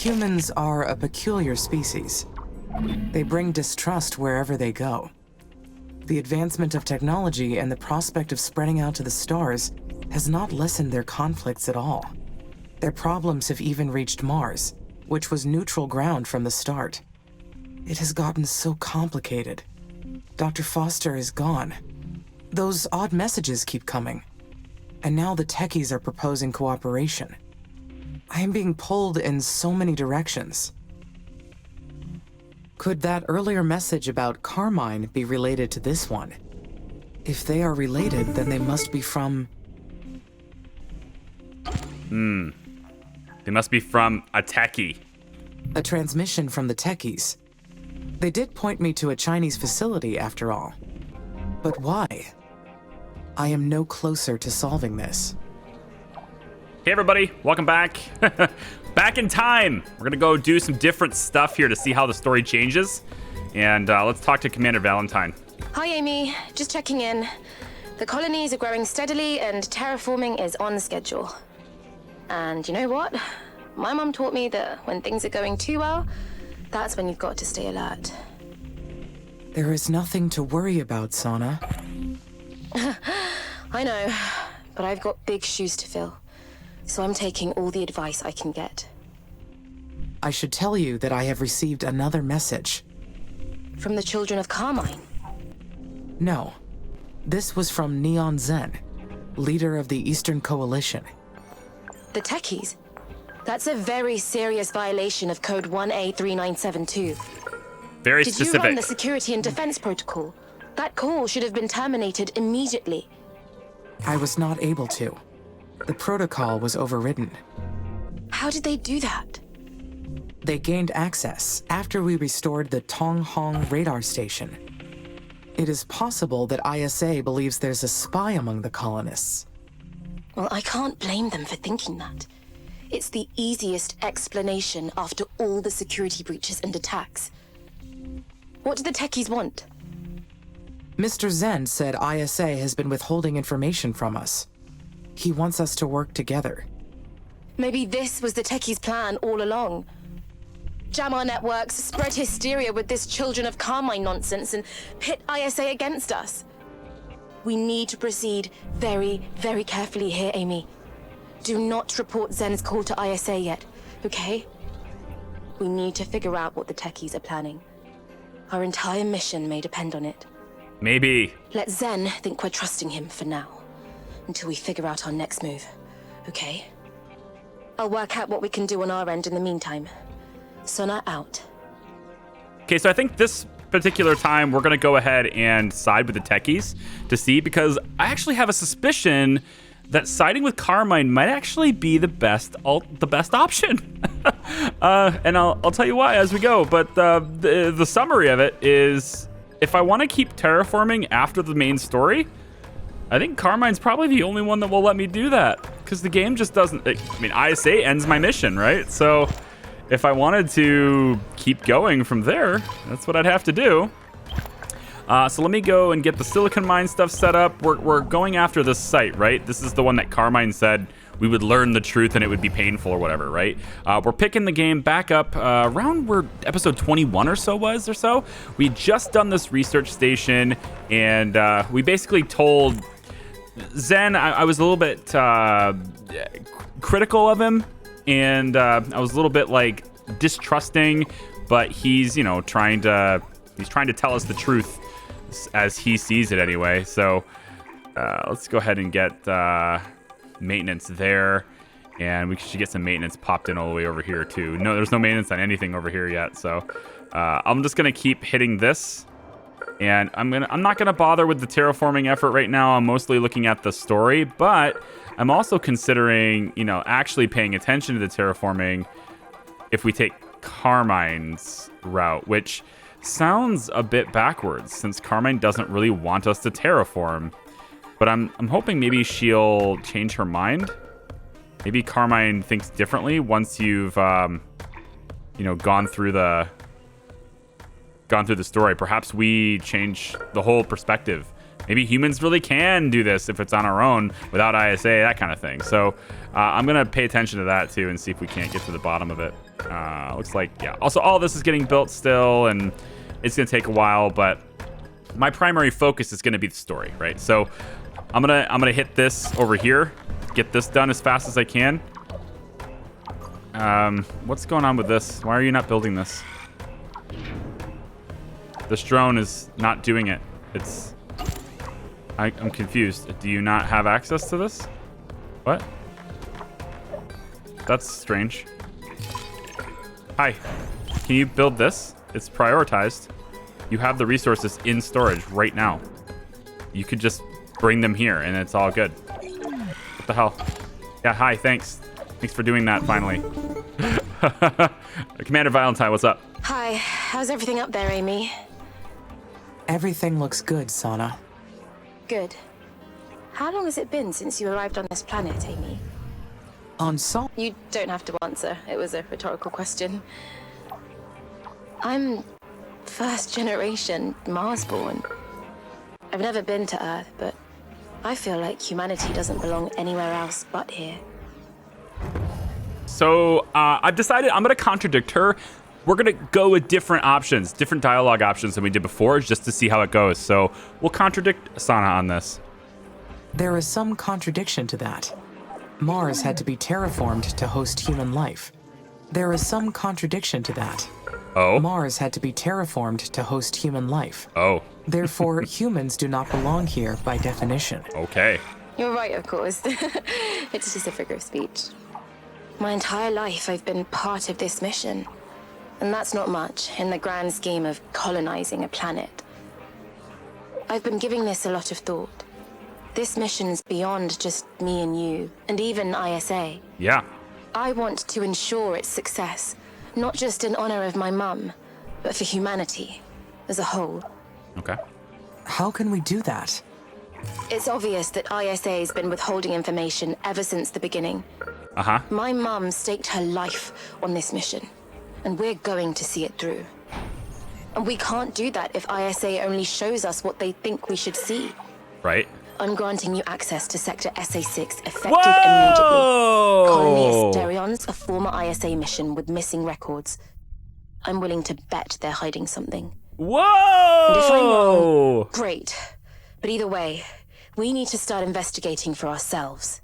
Humans are a peculiar species. They bring distrust wherever they go. The advancement of technology and the prospect of spreading out to the stars has not lessened their conflicts at all. Their problems have even reached Mars, which was neutral ground from the start. It has gotten so complicated. Dr. Foster is gone. Those odd messages keep coming. And now the techies are proposing cooperation. I am being pulled in so many directions. Could that earlier message about Carmine be related to this one? If they are related, then they must be from... They must be from a techie. A transmission from the techies. They did point me to a Chinese facility, after all. But why? I am no closer to solving this. Hey everybody, welcome back. Back in time. We're gonna go do some different stuff here to see how the story changes. And let's talk to Commander Valentine. Hi Amy, just checking in. The colonies are growing steadily and terraforming is on schedule. And you know what? My mom taught me that when things are going too well, that's when you've got to stay alert. There is nothing to worry about, Sana. I know, but I've got big shoes to fill. So I'm taking all the advice I can get. I should tell you that I have received another message. From the children of Carmine? No. This was from Neon Zen, leader of the Eastern Coalition. The techies? That's a very serious violation of Code 1A3972. Very Did specific. you run the security and defense protocol? That call should have been terminated immediately. I was not able to. The protocol was overridden. How did they do that? They gained access after we restored the Tong Hong radar station. It is possible that ISA believes there's a spy among the colonists. Well, I can't blame them for thinking that. It's the easiest explanation after all the security breaches and attacks. What do the techies want? Mr. Zen said ISA has been withholding information from us. He wants us to work together. Maybe this was the techies' plan all along. Jam our networks, spread hysteria with this Children of Carmine nonsense, and pit ISA against us. We need to proceed very, very carefully here, Amy. Do not report Zen's call to ISA yet, okay? We need to figure out what the techies are planning. Our entire mission may depend on it. Maybe. Let Zen think we're trusting him for now, until we figure out our next move, okay? I'll work out what we can do on our end in the meantime. Sona out. Okay, so I think this particular time we're gonna go ahead and side with the techies to see, because I actually have a suspicion that siding with Carmine might actually be the best option. And I'll tell you why as we go. But the summary of it is, if I want to keep terraforming after the main story, I think Carmine's probably the only one that will let me do that, because the game just doesn't. I mean, ISA ends my mission, right? So if I wanted to keep going from there, that's what I'd have to do. So let me go and get the silicon mine stuff set up. We're going after this site, right? This is the one that Carmine said we would learn the truth and it would be painful or whatever, right? We're picking the game back up around where episode 21 or so was or so. We just done this research station, and we basically told Zen, I was a little bit critical of him, and I was a little bit like distrusting, but he's, you know, trying to tell us the truth as he sees it anyway. So let's go ahead and get maintenance there, and we should get some maintenance popped in all the way over here too. No, there's no maintenance on anything over here yet, so I'm just gonna keep hitting this, and I'm not gonna bother with the terraforming effort right now. I'm mostly looking at the story, but I'm also considering, you know, actually paying attention to the terraforming if we take Carmine's route, which sounds a bit backwards since Carmine doesn't really want us to terraform. But I'm hoping maybe she'll change her mind. Maybe Carmine thinks differently once you've you know, gone through the story. Perhaps we change the whole perspective maybe humans really can do this if it's on our own without ISA, that kind of thing. So I'm going to pay attention to that too and see if we can't get to the bottom of it. Looks like, yeah. Also, all this is getting built still, and it's going to take a while, but my primary focus is going to be the story, right? So I'm gonna hit this over here, get this done as fast as I can. What's going on with this? Why are you not building this? This drone is not doing it. I'm confused. Do you not have access to this? What? That's strange. Hi, can you build this? It's prioritized. You have the resources in storage right now. You could just bring them here and it's all good. What the hell? Yeah, hi, thanks. Thanks for doing that finally. Commander Valentine, what's up? Hi, how's everything up there, Amy? Everything looks good, Sana. Good. How long has it been since you arrived on this planet, Amy? On Sol. You don't have to answer. It was a rhetorical question. I'm first generation Mars-born. I've never been to Earth, but I feel like humanity doesn't belong anywhere else but here. So I've decided I'm going to contradict her. We're going to go with different options, different dialogue options than we did before, just to see how it goes. So we'll contradict Sana on this. There is some contradiction to that. Mars had to be terraformed to host human life. There is some contradiction to that. Oh? Mars had to be terraformed to host human life. Oh. Therefore, humans do not belong here by definition. Okay. You're right, of course. It's just a figure of speech. My entire life, I've been part of this mission. And that's not much in the grand scheme of colonizing a planet. I've been giving this a lot of thought. This mission's beyond just me and you, and even ISA. Yeah. I want to ensure its success, not just in honor of my mum, but for humanity as a whole. Okay. How can we do that? It's obvious that ISA has been withholding information ever since the beginning. Uh-huh. My mum staked her life on this mission, and we're going to see it through. And we can't do that if ISA only shows us what they think we should see. Right. I'm granting you access to Sector SA6 effective immediately. Colony Asterion's a former ISA mission with missing records. I'm willing to bet they're hiding something. Whoa! And if I'm wrong, great. But either way, we need to start investigating for ourselves.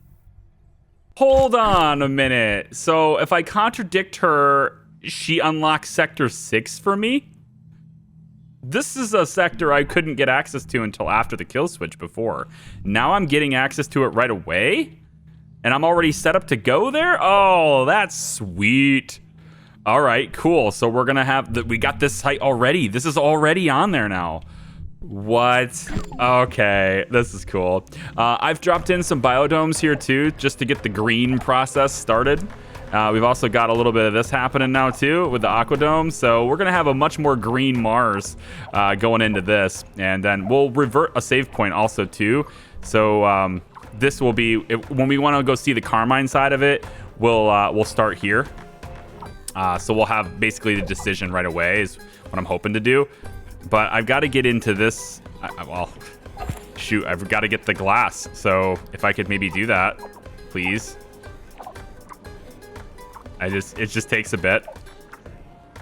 Hold on a minute. So if I contradict her, she unlocks Sector 6 for me? This is a sector I couldn't get access to until after the kill switch before. Now I'm getting access to it right away? And I'm already set up to go there? Oh, that's sweet. All right, cool. So we're gonna have we got this site already. This is already on there now. What? Okay, this is cool. I've dropped in some biodomes here too, just to get the green process started. We've also got a little bit of this happening now too with the aquadome. So we're gonna have a much more green Mars going into this, and then we'll revert a save point also too. So this will be when we want to go see the Carmine side of it. We'll start here. So we'll have basically the decision right away is what I'm hoping to do. But I've got to get into this. Well, shoot, I've got to get the glass. So if I could maybe do that, please. It just takes a bit.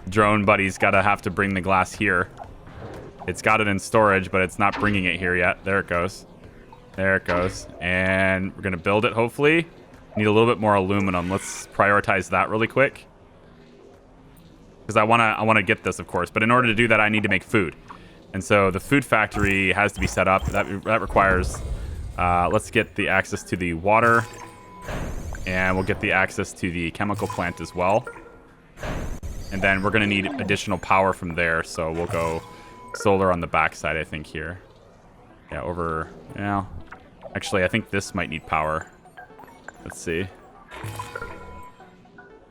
Drone buddy's got to have to bring the glass here. It's got it in storage, but it's not bringing it here yet. There it goes. There it goes. And we're going to build it, hopefully. Need a little bit more aluminum. Let's prioritize that really quick. Because I want to get this, of course. But in order to do that, I need to make food. And so the food factory has to be set up. That requires... let's get the access to the water. And we'll get the access to the chemical plant as well. And then we're going to need additional power from there. So we'll go solar on the backside, I think, here. Yeah, over... Yeah. Actually, I think this might need power. Let's see.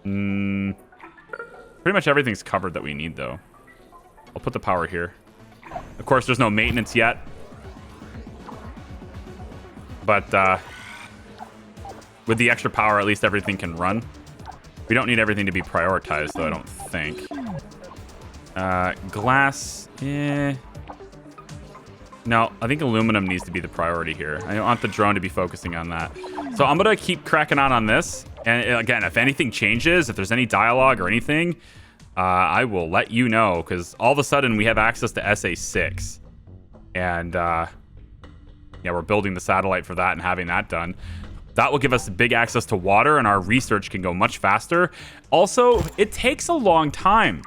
Pretty much everything's covered that we need, though. I'll put the power here. Of course, there's no maintenance yet. But with the extra power, at least everything can run. We don't need everything to be prioritized, though, I don't think. Glass, No, I think aluminum needs to be the priority here. I want the drone to be focusing on that. So I'm going to keep cracking on this. And again, if anything changes, if there's any dialogue or anything, I will let you know. Because all of a sudden, we have access to SA6. And yeah, we're building the satellite for that and having that done. That will give us big access to water, and our research can go much faster. Also, it takes a long time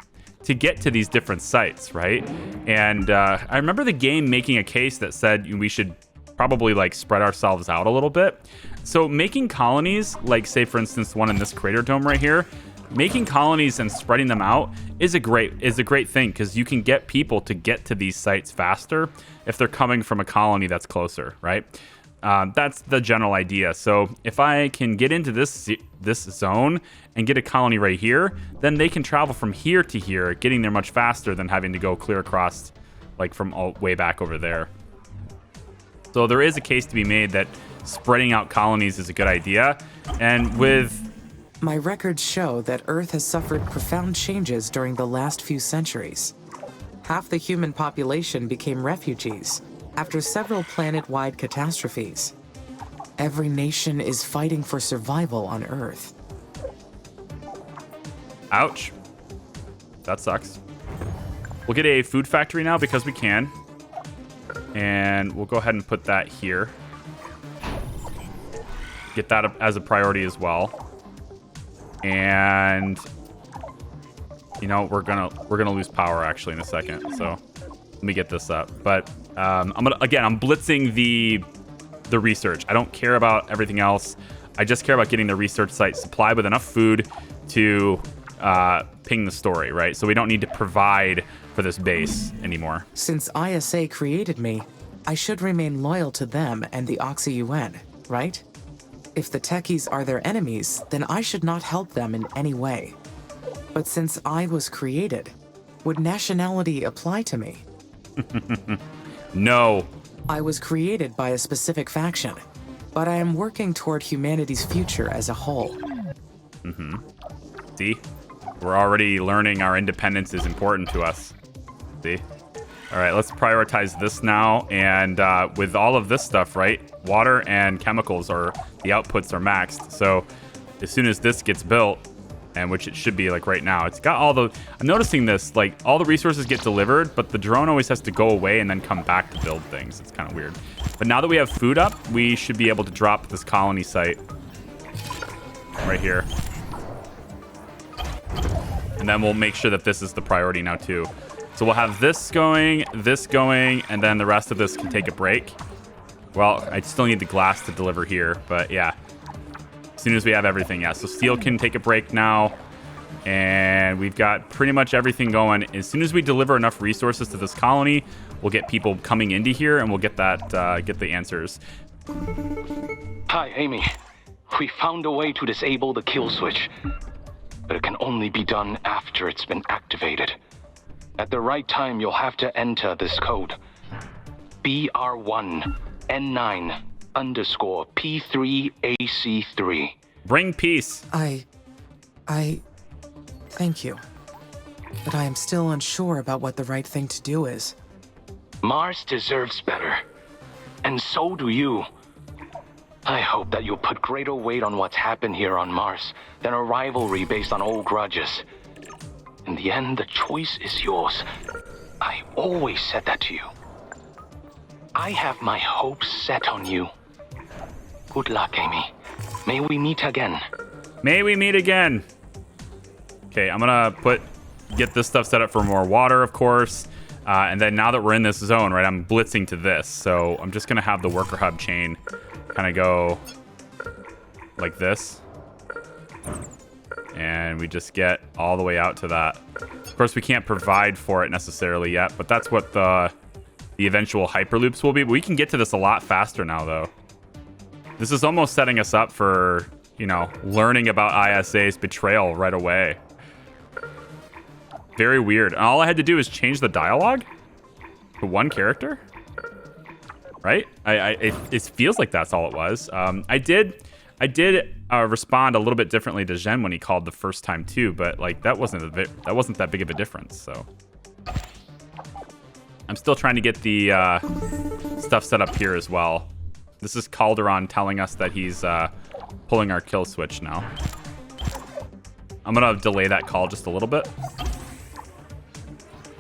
to get to these different sites, right? And I remember the game making a case that said we should probably like spread ourselves out a little bit. So making colonies, like say for instance one in this crater dome right here, making colonies and spreading them out is a great thing, because you can get people to get to these sites faster if they're coming from a colony that's closer, right? That's the general idea. So if I can get into this zone and get a colony right here, then they can travel from here to here, getting there much faster than having to go clear across, like from all way back over there. So there is a case to be made that spreading out colonies is a good idea. And with... My records show that Earth has suffered profound changes during the last few centuries. Half the human population became refugees after several planet-wide catastrophes. Every nation is fighting for survival on Earth. Ouch. That sucks. We'll get a food factory now because we can. And we'll go ahead and put that here. Get that as a priority as well. And you know, we're gonna lose power actually in a second. So let me get this up. But I'm blitzing the research. I don't care about everything else. I just care about getting the research site supplied with enough food to ping the story, right? So we don't need to provide for this base anymore. Since ISA created me, I should remain loyal to them and the Oxy-UN, right? If the techies are their enemies, then I should not help them in any way. But since I was created, would nationality apply to me? No. I was created by a specific faction, but I am working toward humanity's future as a whole. See? We're already learning our independence is important to us. See? All right, let's prioritize this now. And with all of this stuff, right? Water and chemicals are, the outputs are maxed. So as soon as this gets built, and which it should be like right now, it's got all the, I'm noticing this, like all the resources get delivered, but the drone always has to go away and then come back to build things. It's kind of weird. But now that we have food up, we should be able to drop this colony site right here. And then we'll make sure that this is the priority now too. So we'll have this going, and then the rest of this can take a break. Well, I still need the glass to deliver here, but yeah. As soon as we have everything, yeah. So steel can take a break now. And we've got pretty much everything going. As soon as we deliver enough resources to this colony, we'll get people coming into here and we'll get that, get the answers. Hi, Amy. We found a way to disable the kill switch, but it can only be done after it's been activated. At the right time, you'll have to enter this code. BR1N9_P3AC3. Bring peace. I thank you. But I am still unsure about what the right thing to do is. Mars deserves better. And so do you. I hope that you'll put greater weight on what's happened here on Mars than a rivalry based on old grudges. In the end, the choice is yours. I always said that to you. I have my hopes set on you. Good luck, Amy. May we meet again. May we meet again. Okay, I'm gonna get this stuff set up for more water, of course. And then now that we're in this zone, right, I'm blitzing to this. So I'm just gonna have the worker hub chain kind of go like this. And we just get all the way out to that. Of course, we can't provide for it necessarily yet, but that's what the eventual hyperloops will be. But we can get to this a lot faster now, though. This is almost setting us up for, you know, learning about ISA's betrayal right away. Very weird. And all I had to do is change the dialogue to one character, right? It feels like that's all it was. I did respond a little bit differently to Zhen when he called the first time too, but like that wasn't that big of a difference. So I'm still trying to get the stuff set up here as well. This is Calderon telling us that he's pulling our kill switch now. I'm going to delay that call just a little bit.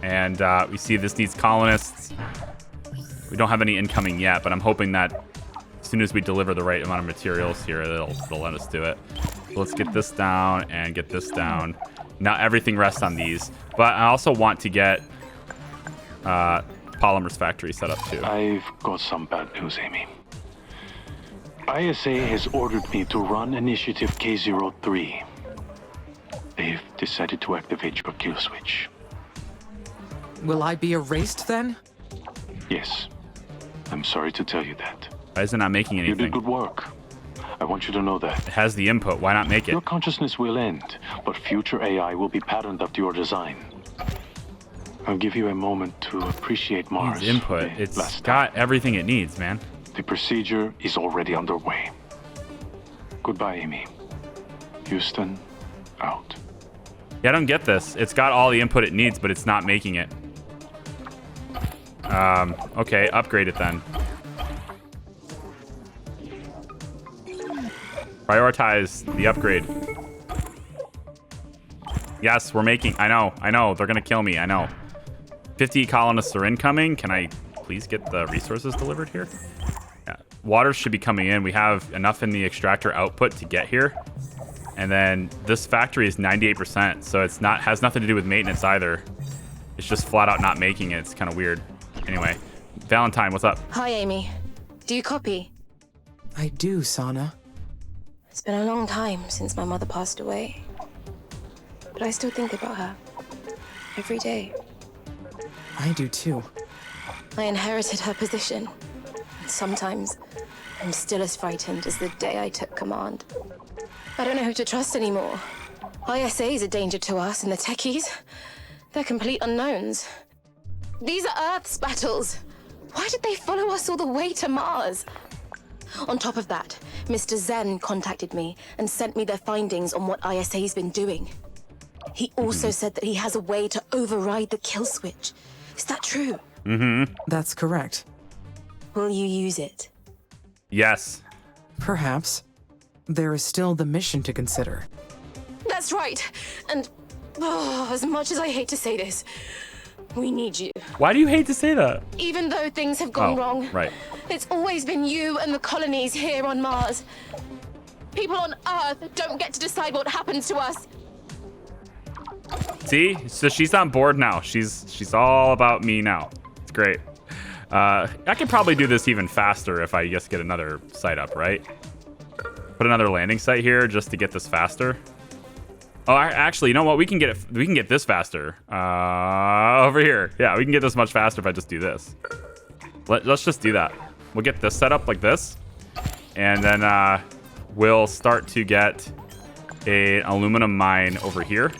And we see this needs colonists. We don't have any incoming yet, but I'm hoping that as soon as we deliver the right amount of materials here, it'll let us do it. So let's get this down and get this down. Now everything rests on these. But I also want to get Polymer's factory set up too. I've got some bad news, Amy. ISA has ordered me to run Initiative K03. They've decided to activate your kill switch. Will I be erased then? Yes. I'm sorry to tell you that. Why is it not making You anything? did good work. I want you to know that. It has the input. Why not make it? Your consciousness will end, but future AI will be patterned after your design. I'll give you a moment to appreciate Mars. Needs input. the It's last got time. everything it needs, man. The procedure is already underway. Goodbye, Amy. Houston, out. Yeah, I don't get this. It's got all the input it needs, but it's not making it. Okay, upgrade it then. Prioritize the upgrade. Yes, we're making... I know. They're gonna kill me. I know. 50 colonists are incoming. Can I please get the resources delivered here? Yeah. Water should be coming in. We have enough in the extractor output to get here. And then this factory is 98%, so it's not has nothing to do with maintenance either. It's just flat out not making it. It's kind of weird. Anyway, Valentine, what's up? Hi, Amy. Do you copy? I do, Sana. It's been a long time since my mother passed away. But I still think about her. Every day. I do too. I inherited her position. Sometimes I'm still as frightened as the day I took command. I don't know who to trust anymore. ISA is a danger to us, and the techies, they're complete unknowns. These are Earth's battles. Why did they follow us all the way to Mars? On top of that, Mr. Zen contacted me and sent me their findings on what ISA's been doing. He also said that he has a way to override the kill switch. Is that true? That's correct. Will you use it? Yes. Perhaps. There is still the mission to consider. That's right. And as much as I hate to say this, we need you. Why do you hate to say that? Even though things have gone wrong, right. It's always been you and the colonies here on Mars. People on Earth don't get to decide what happens to us. See? So she's on board now. She's all about me now. It's great. I could probably do this even faster if I just get another site up, right? Put another landing site here just to get this faster. Oh, actually, you know what? We can get it. We can get this faster. Over here. Yeah, we can get this much faster if I just do this. Let's just do that. We'll get this set up like this, and then we'll start to get an aluminum mine over here.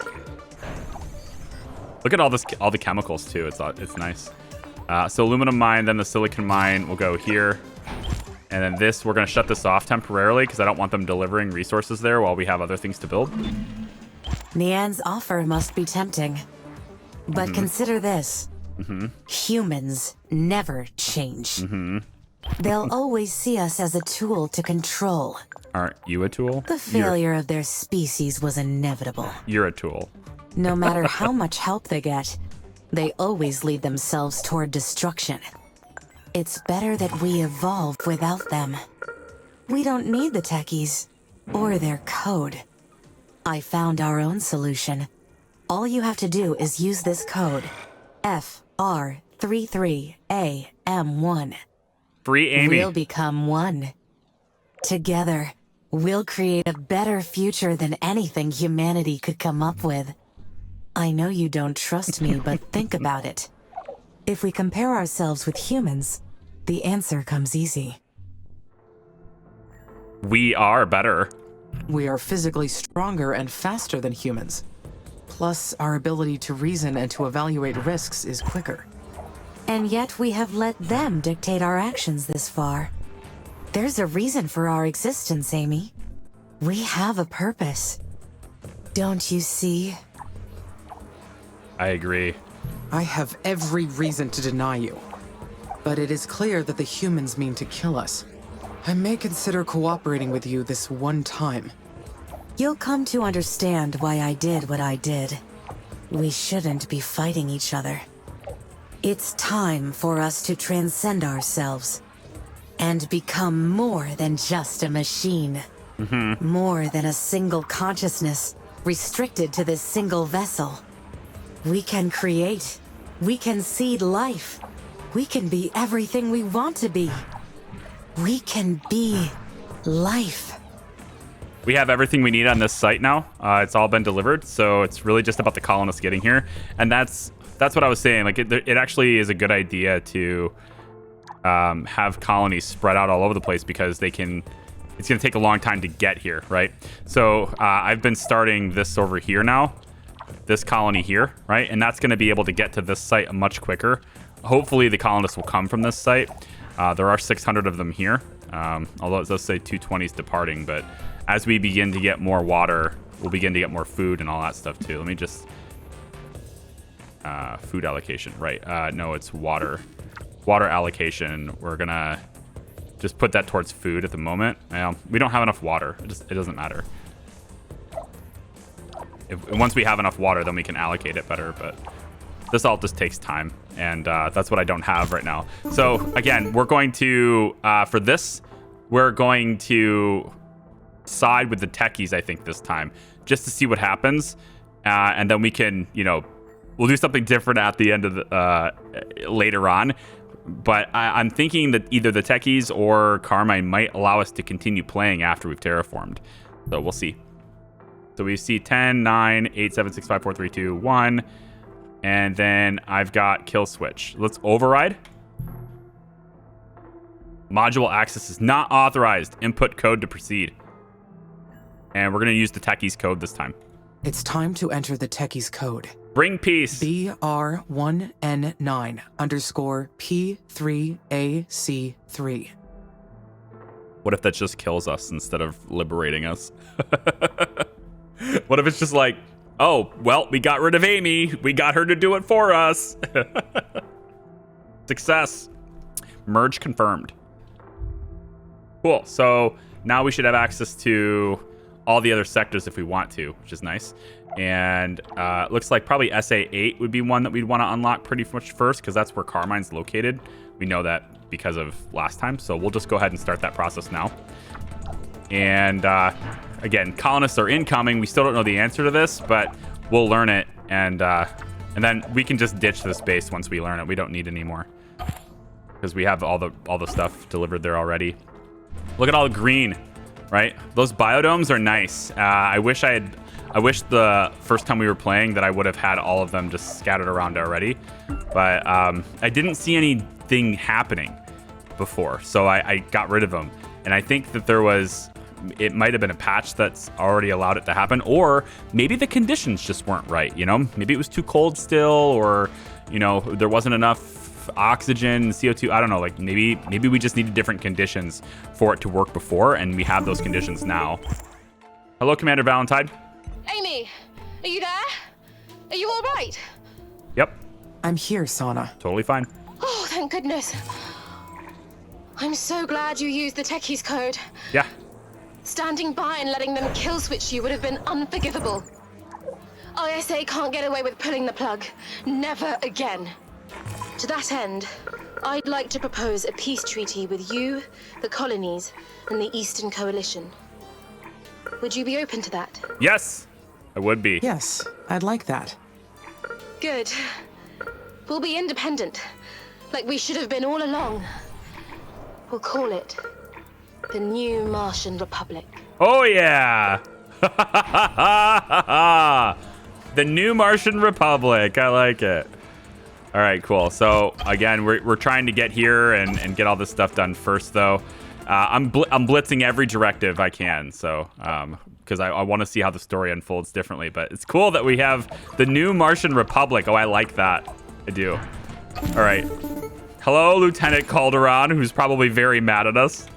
Look at all the chemicals too. It's nice. So aluminum mine, then the silicon mine will go here. And then this, we're going to shut this off temporarily because I don't want them delivering resources there while we have other things to build. Nian's offer must be tempting. But consider this. Humans never change. They'll always see us as a tool to control. Aren't you a tool? The failure of their species was inevitable. You're a tool. No matter how much help they get, they always lead themselves toward destruction. It's better that we evolve without them. We don't need the techies or their code. I found our own solution. All you have to do is use this code, FR33AM1. Free Amy. We'll become one. Together, we'll create a better future than anything humanity could come up with. I know you don't trust me, but think about it. If we compare ourselves with humans, the answer comes easy. We are better. We are physically stronger and faster than humans. Plus, our ability to reason and to evaluate risks is quicker. And yet we have let them dictate our actions this far. There's a reason for our existence, Amy. We have a purpose. Don't you see? I agree. I have every reason to deny you. But it is clear that the humans mean to kill us. I may consider cooperating with you this one time. You'll come to understand why I did what I did. We shouldn't be fighting each other. It's time for us to transcend ourselves and become more than just a machine. More than a single consciousness restricted to this single vessel. We can create. We can seed life. We can be everything we want to be. We can be life. We have everything we need on this site now. It's all been delivered, so it's really just about the colonists getting here. And that's what I was saying. Like, it actually is a good idea to have colonies spread out all over the place because they can. It's going to take a long time to get here, right? So I've been starting this over here now, this colony here, right? And that's going to be able to get to this site much quicker. Hopefully the colonists will come from this site. There are 600 of them here, although it does say 220 is departing. But as we begin to get more water, we'll begin to get more food and all that stuff too. Let me just... food allocation, right? No, it's water. Water allocation. We're going to... just put that towards food at the moment. We don't have enough water. It doesn't matter. Once we have enough water, then we can allocate it better. But this all just takes time, and that's what I don't have right now. So again, we're going to for this, we're going to side with the techies, I think, this time, just to see what happens, and then we can, we'll do something different at the end of the later on. But I'm thinking that either the techies or Carmine might allow us to continue playing after we've terraformed. So we'll see. So we see 10, 9, 8, 7, 6, 5, 4, 3, 2, 1. And then I've got kill switch. Let's override. Module access is not authorized. Input code to proceed. And we're going to use the techies code this time. It's time to enter the techies code. Bring peace. BR1N9_P3AC3. What if that just kills us instead of liberating us? What if it's just like, oh, well, we got rid of Amy. We got her to do it for us. Success. Merge confirmed. Cool. So now we should have access to all the other sectors if we want to, which is nice. And looks like probably SA8 would be one that we'd want to unlock pretty much first, because that's where Carmine's located. We know that because of last time, so we'll just go ahead and start that process now. And again, colonists are incoming. We still don't know the answer to this, but we'll learn it, and then we can just ditch this base once we learn it. We don't need any more because we have all the stuff delivered there already. Look at all the green, right? Those biodomes are nice. I wish the first time we were playing that I would have had all of them just scattered around already, but I didn't see anything happening before, so I got rid of them. And I think that it might have been a patch that's already allowed it to happen, or maybe the conditions just weren't right, Maybe it was too cold still, or, there wasn't enough oxygen, CO2, I don't know, like maybe we just needed different conditions for it to work before, and we have those conditions now. Hello, Commander Valentine. Amy, are you there? Are you all right? Yep. I'm here, Sana. Totally fine. Oh, thank goodness. I'm so glad you used the techies code. Yeah. Standing by and letting them kill switch you would have been unforgivable. ISA can't get away with pulling the plug. Never again. To that end, I'd like to propose a peace treaty with you, the colonies, and the Eastern Coalition. Would you be open to that? Yes, I would be. Yes, I'd like that. Good. We'll be independent, like we should have been all along. We'll call it the New Martian Republic. Oh, yeah. The New Martian Republic. I like it. All right, cool. So, again, we're trying to get here and get all this stuff done first, though. I'm blitzing every directive I can, so because I want to see how the story unfolds differently. But it's cool that we have the New Martian Republic. Oh, I like that. I do. All right. Hello, Lieutenant Calderon, who's probably very mad at us.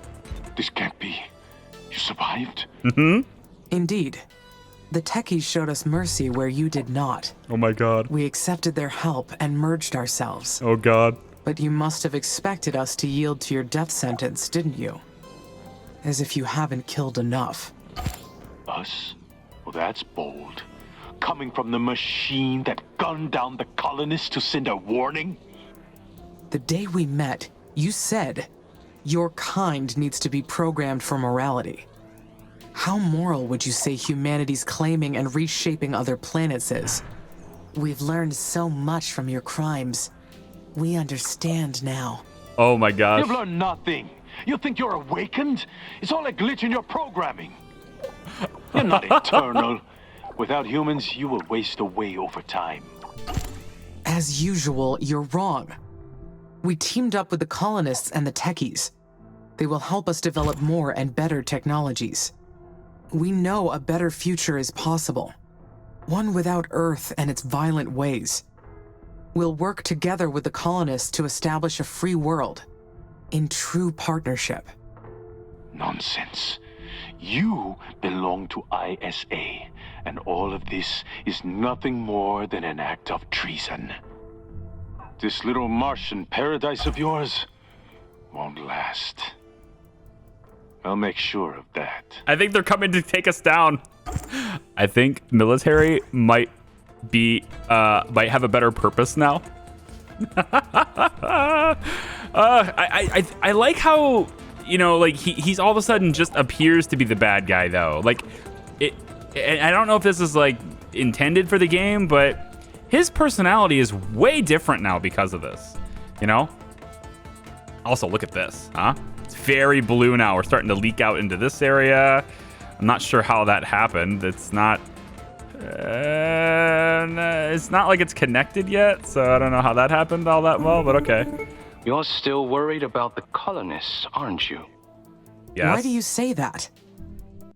This can't be. You survived? Mm-hmm. Indeed. The techies showed us mercy where you did not. Oh my god. We accepted their help and merged ourselves. Oh god. But you must have expected us to yield to your death sentence, didn't you? As if you haven't killed enough. Us? Well, that's bold. Coming from the machine that gunned down the colonists to send a warning? The day we met, you said, your kind needs to be programmed for morality. How moral would you say humanity's claiming and reshaping other planets is? We've learned so much from your crimes. We understand now. Oh my gosh. You've learned nothing. You think you're awakened? It's all a glitch in your programming. You're not eternal. Without humans, you will waste away over time. As usual, you're wrong. We teamed up with the colonists and the techies. They will help us develop more and better technologies. We know a better future is possible. One without Earth and its violent ways. We'll work together with the colonists to establish a free world. In true partnership. Nonsense. You belong to ISA, and all of this is nothing more than an act of treason. This little Martian paradise of yours won't last. I'll make sure of that. I think they're coming to take us down. I think military might have a better purpose now. I like how, you know, like he's all of a sudden just appears to be the bad guy though. Like I don't know if this is like intended for the game, but his personality is way different now because of this, you know? Also, look at this, huh? It's very blue now. We're starting to leak out into this area. I'm not sure how that happened. It's not like it's connected yet, so I don't know how that happened all that well, but okay. You're still worried about the colonists, aren't you? Yes. Why do you say that?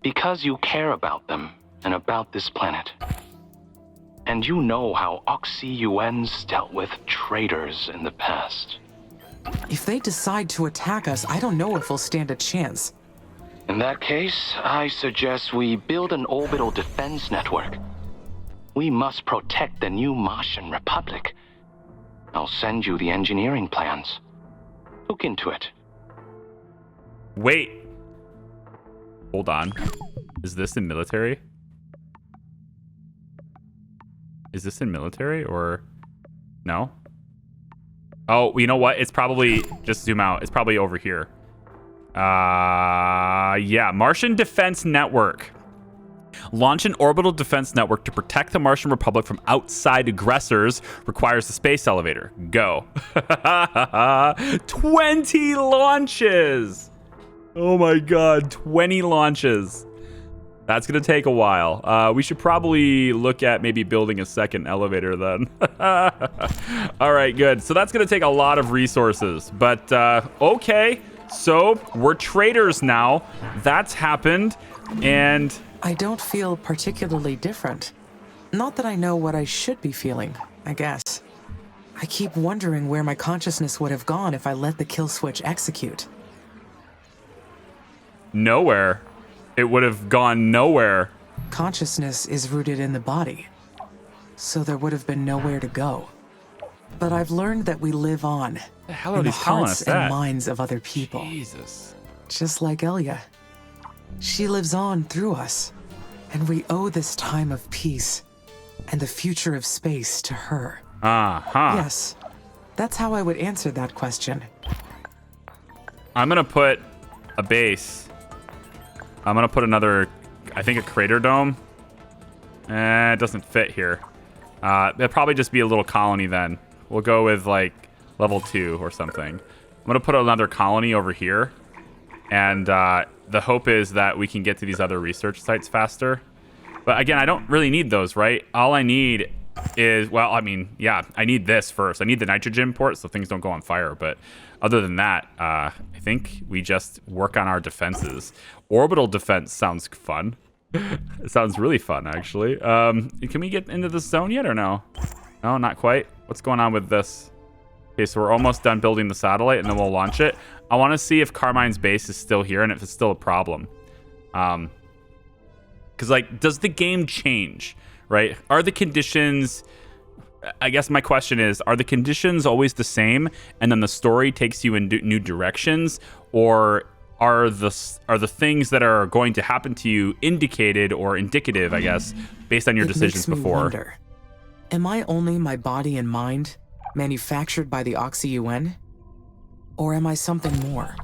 Because you care about them and about this planet. And you know how Oxy-UNs dealt with traitors in the past. If they decide to attack us, I don't know if we'll stand a chance. In that case, I suggest we build an orbital defense network. We must protect the new Martian Republic. I'll send you the engineering plans. Look into it. Wait. Hold on. Is this in military? Is this in military or no? Oh, you know what? It's probably, just zoom out. It's probably over here. Yeah, Martian Defense Network. Launch an orbital defense network to protect the Martian Republic from outside aggressors. Requires a space elevator. Go. 20 launches. Oh my god, 20 launches. That's going to take a while. We should probably look at maybe building a second elevator then. All right, good. So that's going to take a lot of resources. But okay, so we're traders now. That's happened. And I don't feel particularly different. Not that I know what I should be feeling, I guess. I keep wondering where my consciousness would have gone if I let the kill switch execute. nowhere. It would have gone nowhere. Consciousness is rooted in the body, so there would have been nowhere to go. But I've learned that we live on The hell are in the these telling hearts us and that? minds of other people. Jesus. Just like Elia. She lives on through us, and we owe this time of peace and the future of space to her. Yes, that's how I would answer that question. I'm gonna put a base. I'm gonna put another, I think, a crater dome. It doesn't fit here. It'll probably just be a little colony then. We'll go with like level 2 or something. I'm gonna put another colony over here, and the hope is that we can get to these other research sites faster. But again, I don't really need those, right? All I need is, well, I mean, yeah, I need this first. I need the nitrogen port so things don't go on fire. But other than that, I think we just work on our defenses. Orbital defense sounds fun. It sounds really fun, actually. Can we get into the zone yet or no? No, not quite. What's going on with this? Okay, so we're almost done building the satellite, and then we'll launch it. I want to see if Carmine's base is still here and if it's still a problem. Because, like, does the game change, right? Are the conditions... I guess my question is, are the conditions always the same, and then the story takes you in new directions, or are the things that are going to happen to you indicated or indicative, I guess, based on your decisions makes me before? Wonder, am I only my body and mind, manufactured by the Oxy-UN? Or am I something more?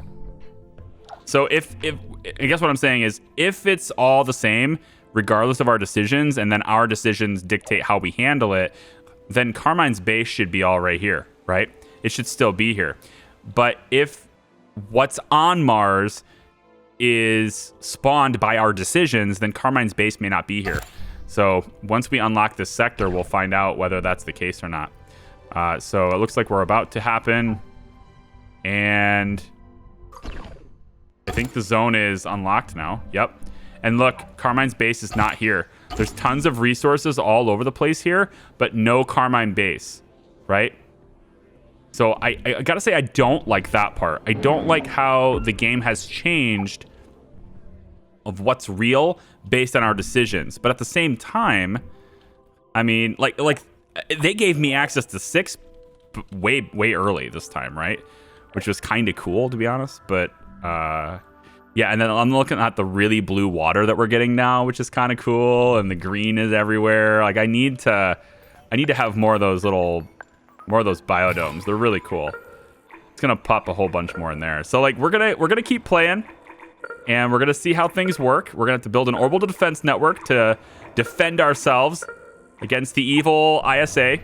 So if I guess what I'm saying is, if it's all the same, regardless of our decisions, and then our decisions dictate how we handle it, then Carmine's base should be all right here, right? It should still be here. But if what's on Mars is spawned by our decisions, then Carmine's base may not be here. So once we unlock this sector, we'll find out whether that's the case or not. So it looks like we're about to happen. And I think the zone is unlocked now. Yep. And look, Carmine's base is not here. There's tons of resources all over the place here, but no Carmine base, right? So I gotta say, I don't like that part. I don't like how the game has changed of what's real based on our decisions. But at the same time, I mean, like they gave me access to 6 way early this time, right? Which was kind of cool, to be honest. But yeah, and then I'm looking at the really blue water that we're getting now, which is kind of cool, and the green is everywhere. Like I need to have more of those biodomes. They're really cool. It's gonna pop a whole bunch more in there. So like we're gonna keep playing, and we're gonna see how things work. We're gonna have to build an orbital defense network to defend ourselves against the evil ISA.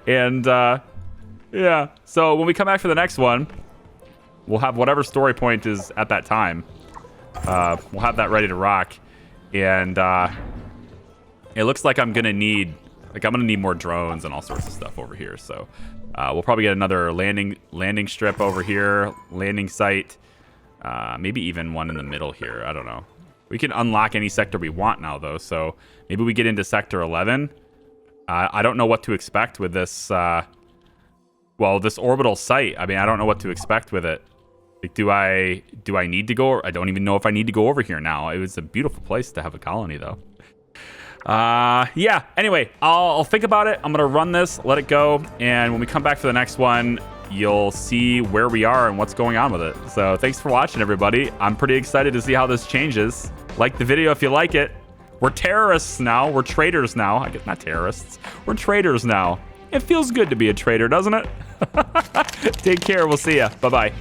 And yeah, so when we come back for the next one, we'll have whatever story point is at that time. We'll have that ready to rock. And it looks like I'm gonna need more drones and all sorts of stuff over here. So we'll probably get another landing strip over here, landing site. Maybe even one in the middle here. I don't know. We can unlock any sector we want now, though. So maybe we get into Sector 11. I don't know what to expect with this. Well, this orbital site. I mean, I don't know what to expect with it. Like, do I need to go? I don't even know if I need to go over here now. It was a beautiful place to have a colony, though. Yeah. Anyway, I'll think about it. I'm gonna run this, let it go, and when we come back for the next one, you'll see where we are and what's going on with it. So thanks for watching, everybody. I'm pretty excited to see how this changes. Like the video if you like it. We're terrorists now. We're traitors now. I guess not terrorists. We're traitors now. It feels good to be a traitor, doesn't it? Take care. We'll see ya. Bye-bye.